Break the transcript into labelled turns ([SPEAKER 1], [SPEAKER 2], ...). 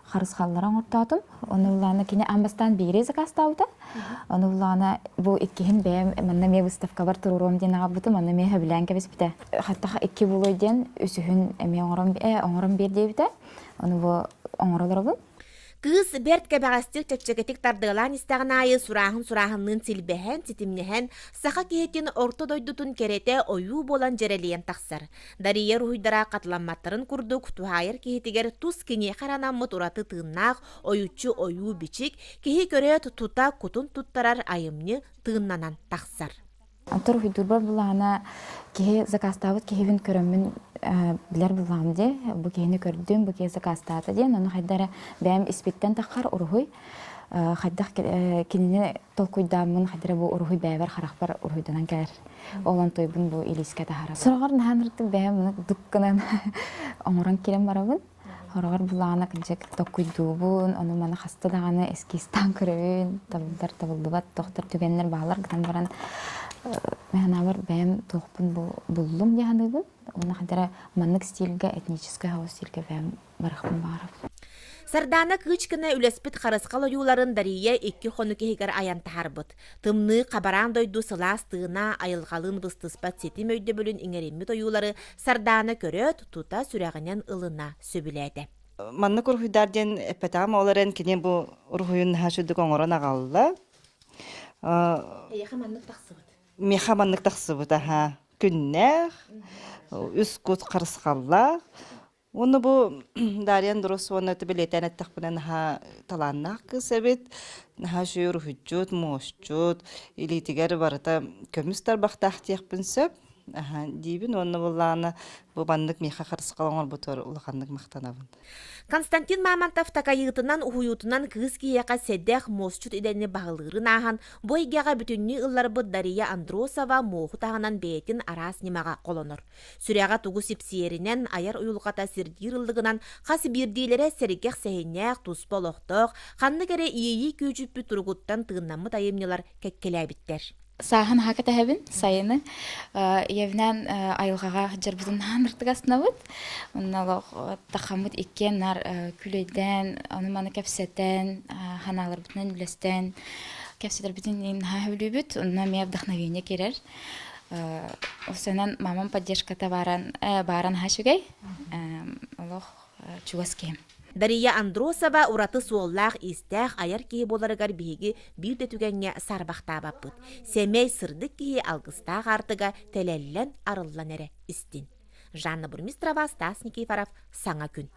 [SPEAKER 1] харысхалларан ортатым. Оны улана кине амбастан бире закастаута. Оны улана бу иккиһин бэм манна ме выставка бар туруром ден агабытым, манна ме хәблән кебес бите. Хатта икки булойден үсүһүн эме оңором берди бите. Оны бу оңоролорбун.
[SPEAKER 2] Кыз берт кебегастык чөпчөгетик тардылан истаган айы сурахын силбэхэн титимнэхэн саха киһитин орто дойдутун керете ойуу болан жерелиен тахсар. Дария руйдара катламматтарын курдук тухайыр киһитигер тус кине харанаммыт ураты тыыннаах оючу ойуу бичик киһи көрөт тута кутун туттарар айымны тыыннанан тахсар.
[SPEAKER 1] Антор хуйдурбар булана киһи закастабыт киһибин көрөмүн билер булам де, бу киһини көрдүм, бу киһи закастата ден, аны хайдара бәм испиттен тахар урухуй, хайдах кинини толкуйдамын хайдара бу урухуй бәбер харахпар урухуйданан кәр. Олан тойбун бу илискә тахара. Сорагар наханрыктык бәм дукканан оңоран кирен барабын. Хорогар булана кынчык толкуйдубун, аны мана хаста даганы эскистан көрөбүн, табылдыбат доктор түгеннер баалар гынан баран механабар бәм тоқпын буллум яһаныбын. Оны хадара маннык стилге, этнический хау стилге бәм барахпын барып.
[SPEAKER 2] Сардана кычкына үлеспит харыскал оюларын Дария икки хону кехигер аян тахарбыт. Тымны кабаран дойду сылас тыына айылгалын быстыспат сетим өйдө бөлүн иңериммит оюлары Сардана көрөт тута сүрәгінен ылына сөбіләді.
[SPEAKER 3] Манны курхуйдарден эппетам оларын кине бу урхуйун хашудук оңорон агалла.
[SPEAKER 2] Эйха маннык тахсыбыт.
[SPEAKER 3] Меха маннык тахсыбыт, аха. Күннәх, үс кут қарысқалла. Оны бу Дариян дұрыс оны білетен әттіқ бұнан таланнақ кісәбет, шүйір хүджут, мошчут, илетігер барыта көмістер бақтақ тек бүнсөп, дейбін оны бұлланы bu bandık miha qarısqalаңар бутор улаханнык мактанабын.
[SPEAKER 2] Константин Мамонтов такайытынан ухуютунан кыз кияка седдех мосчут идени багылырын ахан бойгяга бүтүннү ылларбы Дария Андросова моху тагынан бетин арас немага колонор. Сүряга тугу сипсиеринен аяр уюлгата сирдирылдыгынан касы бирдилере серикех сехиннях туспологток ханны кере ийи күчүппү тургуттан тыыннамы тайымнылар кеккелебиттер.
[SPEAKER 1] Сахан хаката хәбин сайыны явнан айылгага жарбызын ныртыгасына бут. Оннало тахамыт иккен нар күлөйдән, аны маны кәпсәтән, ханалар битнән үлестән, кәпсәтәр битнән хәвлүбүт, онна мия вдохновение керер. Осынан мамам поддержката баран хашугай. Аллах чугаскем.
[SPEAKER 2] Дария Андросова ураты суоллах истях аяр кии боларыгар биһиги бирде түгенге сарбахтабаппыт. Семей сырдык кии алгыстаах артыга телеллен арыллан эре истин. Жанна Бурмистрова, Стас Никифоров, Саңа күн.